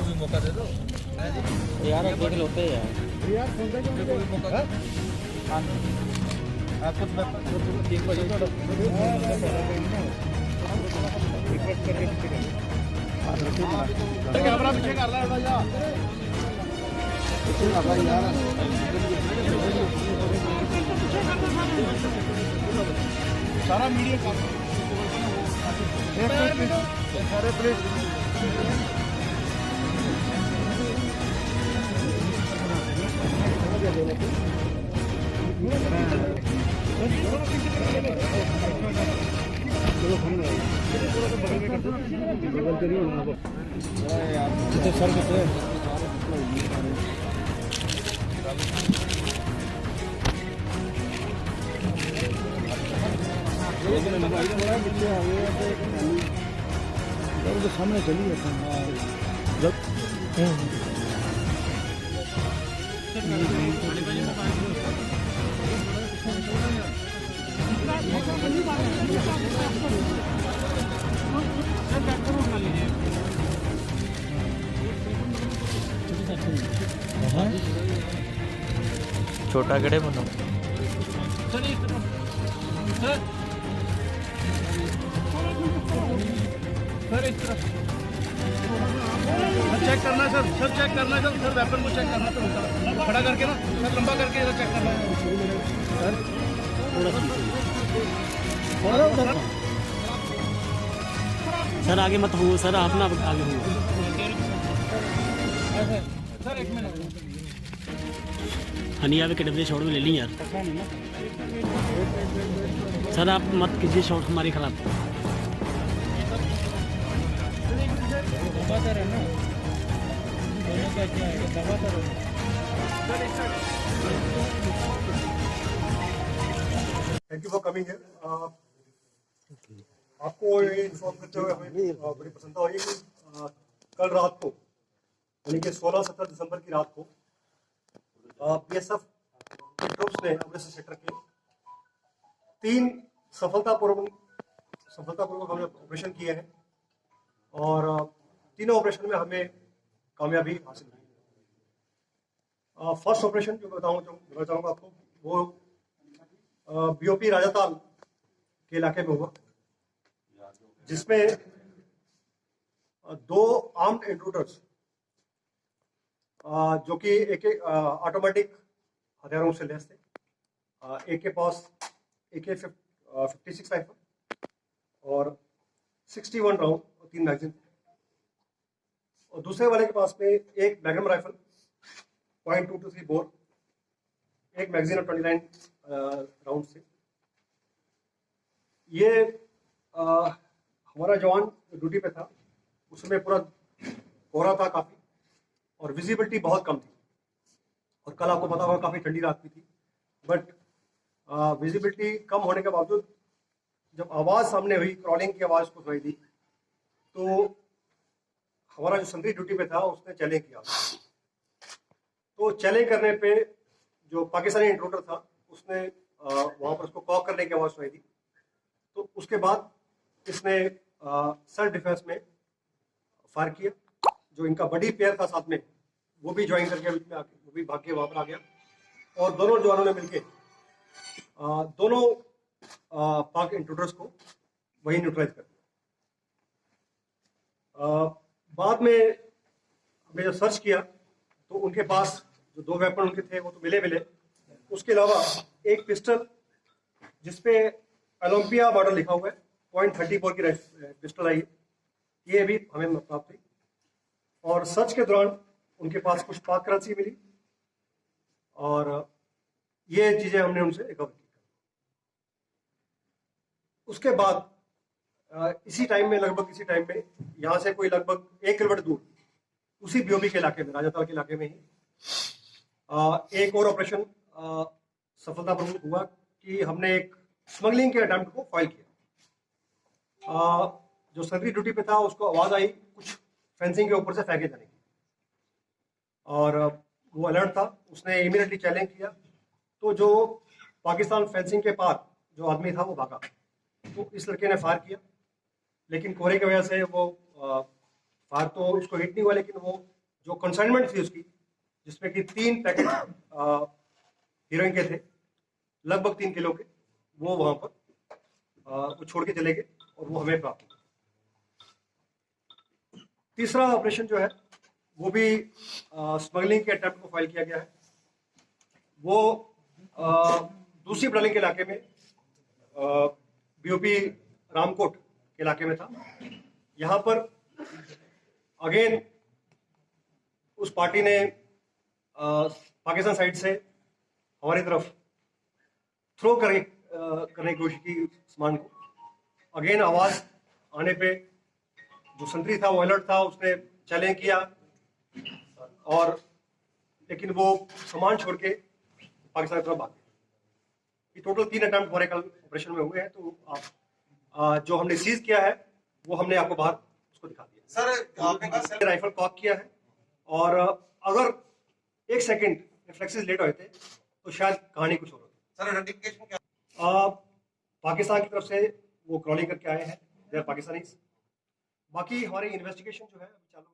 भी मौका दे दो यार, देख लोते यार कोई मौका। आपको ठीक बजे कैमरा पीछे कर ला यार, सारा मीडिया का सारे प्लीज सर सामने चली छोटा गड़े बनो सर, इस तरफ चेक करना सर, चेक करना सर, वेपन को चेक करना सर, खड़ा करके ना सर, लंबा करके चेक करना सर। आगे मत हो सर, आप ना आगे हो सर। एक मिनट हनिया के डब्बे शॉट में ले ली यार सर, आप मत कीजिए शॉट हमारे खिलाफ। Thank you for coming here. आपको ये इन्फॉर्म करते हुए हमें बड़ी प्रसन्नता हुई कि कल रात को यानी कि 16-17 दिसंबर की रात को बीएसएफ के ट्रूप्स ने अमृतसर सेक्टर के 3 सफलतापूर्वक हमने ऑपरेशन किए हैं और तीनों ऑपरेशन में हमें कामयाबी हासिल हुई। फर्स्ट ऑपरेशन जो बताना चाहूँगा आपको, वो बीओपी राजाताल के इलाके में हुआ, जिसमें 2 आर्म्ड इंट्रूडर्स जो कि एक ऑटोमेटिक हथियारों से लैस थे, एक के पास AK-56 राइफल और 61 राउंड और 3 मैगजीन थे, और दूसरे वाले के पास में एक मैग्नम राइफल .223 बोर, एक मैगजीन और 29 राउंड से। ये हमारा जवान ड्यूटी पे था, उसमें पूरा कोहरा था काफ़ी और विजिबिलिटी बहुत कम थी, और कल आपको पता होगा काफ़ी ठंडी रात भी थी, बट विजिबिलिटी कम होने के बावजूद जब आवाज़ सामने हुई, क्रॉलिंग की आवाज़ को सुनाई दी, तो हमारा जो संतरी ड्यूटी पे था उसने चैलेंज किया। तो चैलेंज करने पे जो पाकिस्तानी इंट्रूडर था उसने वहाँ पर उसको कॉक करने की आवाज़ सुनाई दी, तो उसके बाद इसने सेल्फ डिफेंस में फायर किया। जो इनका बड़ी पेयर था साथ में, वो भी ज्वाइन करके बीच में आके वो भी भाग के वहाँ पर आ गया, और दोनों जवानों ने मिलके दोनों पाक इंट्रूडर्स को वही न्यूट्रलाइज कर दिया। बाद में हमने जब सर्च किया तो उनके पास जो 2 वेपन उनके थे वो तो मिले, उसके अलावा एक पिस्टल जिसपे ओलंपिया मॉडल लिखा हुआ है, .34 की पिस्टल आई, ये भी हमें प्राप्त हुई, और सर्च के दौरान उनके पास कुछ पाक करेंसी मिली, और ये चीजें हमने उनसे रिकवर की। उसके बाद इसी टाइम में यहाँ से कोई लगभग 1 किलोमीटर दूर उसी बीओपी के इलाके में, राजाताल के इलाके में ही एक और ऑपरेशन सफलतापूर्वक हुआ कि हमने एक स्मगलिंग के अटेम्प्ट को फाइल किया। जो सर्विस ड्यूटी पे था उसको आवाज़ आई कुछ फेंसिंग के ऊपर से फेंके जाने की, और वो अलर्ट था, उसने इमीडिएटली चैलेंज किया, तो जो पाकिस्तान फेंसिंग के पार जो आदमी था वो भागा, तो इस लड़के ने फायर किया, लेकिन कोहरे की वजह से वो फायर तो उसको हिट नहीं हुआ, लेकिन वो जो कंसाइनमेंट थी उसकी, जिसमें कि 3 पैकेट हीरोइन के थे, लगभग 3 किलो के, वो वहां पर वो छोड़ के चले गए और वो हमें प्राप्त हुआ। तीसरा ऑपरेशन जो है वो भी स्मगलिंग के अटेम्प्ट को फाइल किया गया है। वो दूसरी ब्रलिंग के इलाके में बीओपी रामकोट के इलाके में था। यहाँ पर अगेन उस पार्टी ने पाकिस्तान साइड से हमारी तरफ थ्रो करने की कोशिश की सामान को। अगेन आवाज आने पे जो संतरी था वो अलर्ट था, उसने चैलेंज किया, और लेकिन वो सामान छोड़ के पाकिस्तान की तरफ भाग गए। ये टोटल 3 अटेम्प्ट हमारे कल ऑपरेशन में हुए हैं। तो आप जो हमने सीज किया है वो हमने आपको बाहर उसको दिखा दिया। सर आपने कहा राइफल कॉक किया है, और अगर 1 सेकंड रिफ्लेक्सेस लेट होते तो शायद कहानी कुछ और होती। सर आइडेंटिफिकेशन क्या? पाकिस्तान की तरफ से वो क्रॉलिंग करके आए हैं, दे आर पाकिस्तानीज। बाकी हमारी इन्वेस्टिगेशन जो है अभी चालू है।